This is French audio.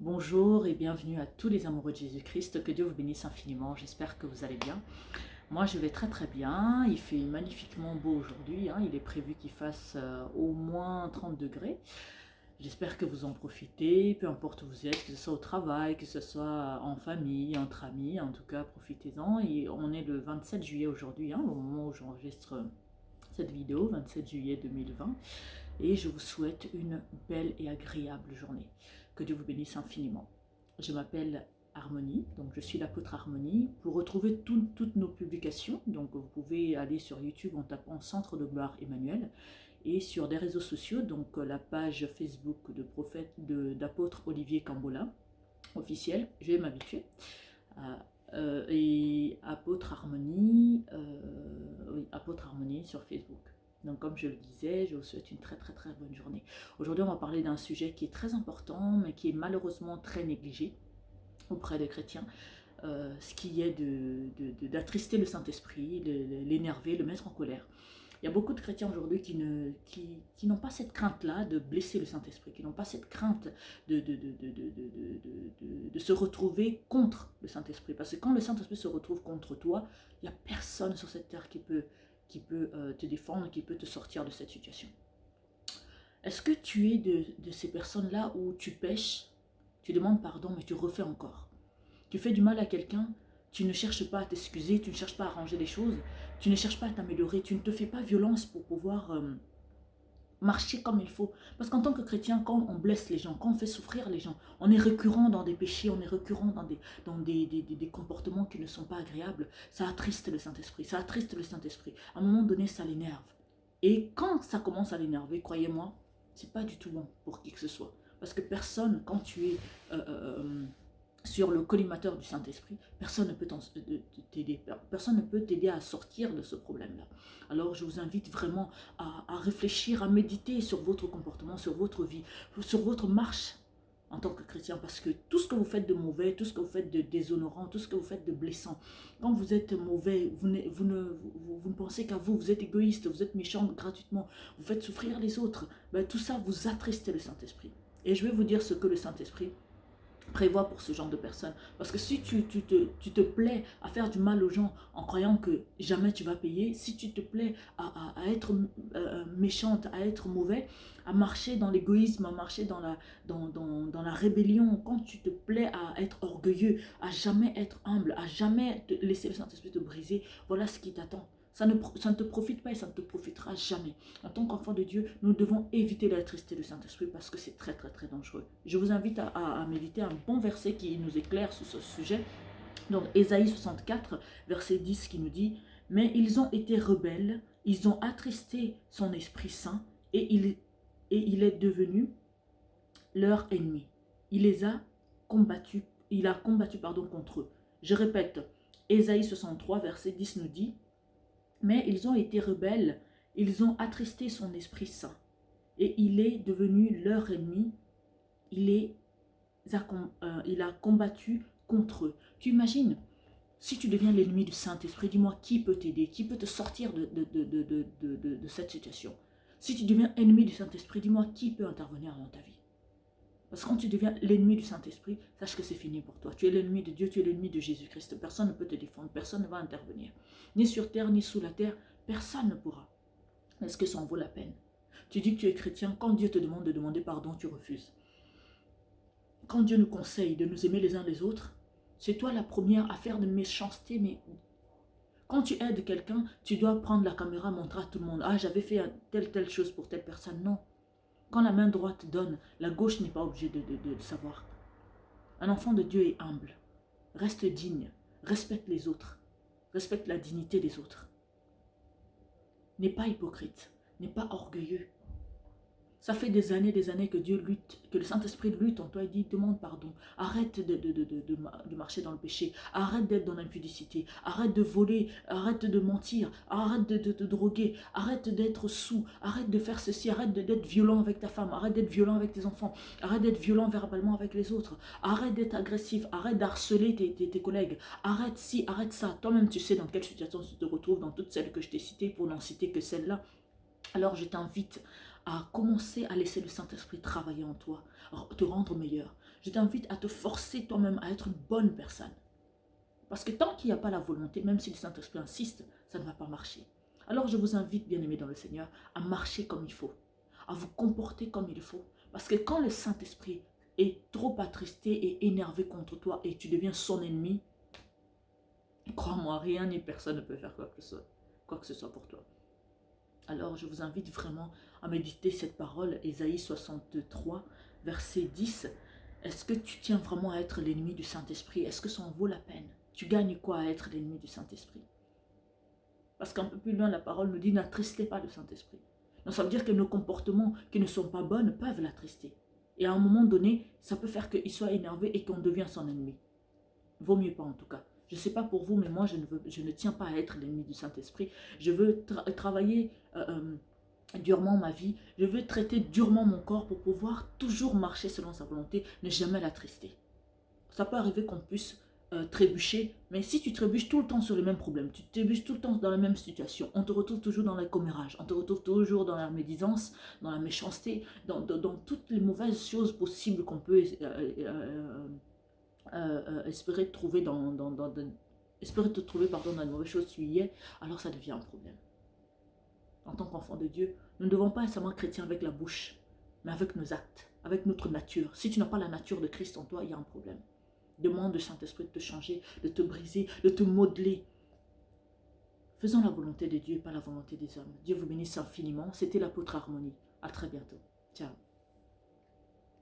Bonjour et bienvenue à tous les amoureux de Jésus-Christ, que Dieu vous bénisse infiniment, j'espère que vous allez bien. Moi je vais très très bien, il fait magnifiquement beau aujourd'hui, il est prévu qu'il fasse au moins 30 degrés. J'espère que vous en profitez, peu importe où vous êtes, que ce soit au travail, que ce soit en famille, entre amis, en tout cas profitez-en. Et on est le 27 juillet aujourd'hui, au moment où j'enregistre cette vidéo, 27 juillet 2020. Et je vous souhaite une belle et agréable journée. Que Dieu vous bénisse infiniment. Je m'appelle Harmonie, donc je suis l'apôtre Harmonie. Pour retrouver toutes nos publications, donc vous pouvez aller sur YouTube en tapant Centre de Gloire Emmanuel et sur des réseaux sociaux, donc la page Facebook de prophète d'apôtre Olivier Cambola, officiel, je vais m'habituer. Et Apôtre Harmonie, oui, Apôtre Harmonie sur Facebook. Donc comme je le disais, je vous souhaite une très très très bonne journée. Aujourd'hui on va parler d'un sujet qui est très important mais qui est malheureusement très négligé auprès des chrétiens, ce qui est d'attrister le Saint-Esprit, l'énerver, le mettre en colère. Il y a beaucoup de chrétiens aujourd'hui qui n'ont pas cette crainte-là de blesser le Saint-Esprit, qui n'ont pas cette crainte de se retrouver contre le Saint-Esprit. Parce que quand le Saint-Esprit se retrouve contre toi, il n'y a personne sur cette terre qui peut te défendre, qui peut te sortir de cette situation. Est-ce que tu es de ces personnes-là où tu pêches, tu demandes pardon, mais tu refais encore? Tu fais du mal à quelqu'un, tu ne cherches pas à t'excuser, tu ne cherches pas à arranger les choses, tu ne cherches pas à t'améliorer, tu ne te fais pas violence pour pouvoir marcher comme il faut. Parce qu'en tant que chrétien, quand on blesse les gens, quand on fait souffrir les gens, on est récurrent dans des péchés, on est récurrent dans des comportements qui ne sont pas agréables. Ça attriste le Saint-Esprit, ça attriste le Saint-Esprit. À un moment donné, ça l'énerve. Et quand ça commence à l'énerver, croyez-moi, c'est pas du tout bon pour qui que ce soit. Parce que personne, quand tu es sur le collimateur du Saint-Esprit, personne ne peut t'aider. Personne ne peut t'aider à sortir de ce problème-là. Alors je vous invite vraiment à réfléchir, à méditer sur votre comportement, sur votre vie, sur votre marche en tant que chrétien, parce que tout ce que vous faites de mauvais, tout ce que vous faites de déshonorant, tout ce que vous faites de blessant, quand vous êtes mauvais, vous ne pensez qu'à vous, vous êtes égoïste, vous êtes méchant gratuitement, vous faites souffrir les autres, tout ça vous attristez le Saint-Esprit. Et je vais vous dire ce que le Saint-Esprit prévoit pour ce genre de personnes. Parce que si tu te plais à faire du mal aux gens en croyant que jamais tu vas payer, si tu te plais à être méchante, à être mauvais, à marcher dans l'égoïsme, à marcher dans la rébellion, quand tu te plais à être orgueilleux, à jamais être humble, à jamais te laisser le Saint-Esprit te briser, voilà ce qui t'attend. Ça ne te profite pas et ça ne te profitera jamais. En tant qu'enfant de Dieu, nous devons éviter d'attrister le Saint-Esprit parce que c'est très très très dangereux. Je vous invite à méditer un bon verset qui nous éclaire sur ce sujet. Donc Ésaïe 64, verset 10 qui nous dit « Mais ils ont été rebelles, ils ont attristé son Esprit Saint et il est devenu leur ennemi. Il les a combattus, il a combattu contre eux. » Je répète, Ésaïe 63, verset 10 nous dit mais ils ont été rebelles, ils ont attristé son Esprit Saint. Et il est devenu leur ennemi, il a combattu contre eux. Tu imagines, si tu deviens l'ennemi du Saint-Esprit, dis-moi qui peut t'aider, qui peut te sortir de cette situation. Si tu deviens ennemi du Saint-Esprit, dis-moi qui peut intervenir dans ta vie. Parce que quand tu deviens l'ennemi du Saint-Esprit, sache que c'est fini pour toi. Tu es l'ennemi de Dieu, tu es l'ennemi de Jésus-Christ. Personne ne peut te défendre, personne ne va intervenir. Ni sur terre, ni sous la terre, personne ne pourra. Est-ce que ça en vaut la peine? Tu dis que tu es chrétien, quand Dieu te demande de demander pardon, tu refuses. Quand Dieu nous conseille de nous aimer les uns les autres, c'est toi la première à faire de méchanceté, mais quand tu aides quelqu'un, tu dois prendre la caméra, montrer à tout le monde, ah j'avais fait telle chose pour telle personne. Non. Quand la main droite donne, la gauche n'est pas obligée de savoir. Un enfant de Dieu est humble, reste digne, respecte les autres, respecte la dignité des autres. N'est pas hypocrite, n'est pas orgueilleux. Ça fait des années que Dieu lutte, que le Saint-Esprit lutte en toi et dit demande pardon. Arrête de marcher dans le péché. Arrête d'être dans l'impudicité. Arrête de voler. Arrête de mentir. Arrête de te droguer. Arrête d'être sous. Arrête de faire ceci. Arrête d'être violent avec ta femme. Arrête d'être violent avec tes enfants. Arrête d'être violent verbalement avec les autres. Arrête d'être agressif. Arrête d'harceler tes collègues. Arrête ci, arrête ça. Toi-même, tu sais dans quelle situation tu te retrouves dans toutes celles que je t'ai citées pour n'en citer que celle-là. Alors, je t'invite à commencer à laisser le Saint-Esprit travailler en toi, te rendre meilleur. Je t'invite à te forcer toi-même à être une bonne personne. Parce que tant qu'il n'y a pas la volonté, même si le Saint-Esprit insiste, ça ne va pas marcher. Alors je vous invite, bien-aimés dans le Seigneur, à marcher comme il faut, à vous comporter comme il faut. Parce que quand le Saint-Esprit est trop attristé et énervé contre toi et tu deviens son ennemi, crois-moi, rien ni personne ne peut faire quoi que ce soit pour toi. Alors je vous invite vraiment à méditer cette parole, Ésaïe 63, verset 10. Est-ce que tu tiens vraiment à être l'ennemi du Saint-Esprit? Est-ce que ça en vaut la peine? Tu gagnes quoi à être l'ennemi du Saint-Esprit? Parce qu'un peu plus loin, la parole nous dit, n'attristez pas le Saint-Esprit. Donc ça veut dire que nos comportements qui ne sont pas bons peuvent l'attrister. Et à un moment donné, ça peut faire qu'il soit énervé et qu'on devient son ennemi. Vaut mieux pas en tout cas. Je ne sais pas pour vous, mais moi je ne tiens pas à être l'ennemi du Saint-Esprit. Je veux travailler durement ma vie. Je veux traiter durement mon corps pour pouvoir toujours marcher selon sa volonté, ne jamais l'attrister. Ça peut arriver qu'on puisse trébucher, mais si tu trébuches tout le temps sur le même problème, tu trébuches tout le temps dans la même situation, on te retrouve toujours dans le commérage, on te retrouve toujours dans la médisance, dans la méchanceté, dans toutes les mauvaises choses possibles qu'on peut espérer te trouver espérer te trouver dans une mauvaise chose tu y es, alors ça devient un problème. En tant qu'enfant de Dieu, nous ne devons pas être seulement chrétiens avec la bouche, mais avec nos actes, avec notre nature. Si tu n'as pas la nature de Christ en toi, il y a un problème. Demande au Saint-Esprit de te changer, de te briser, de te modeler. Faisons la volonté de Dieu et pas la volonté des hommes. Dieu vous bénisse infiniment. C'était l'apôtre Harmonie. À très bientôt. Ciao.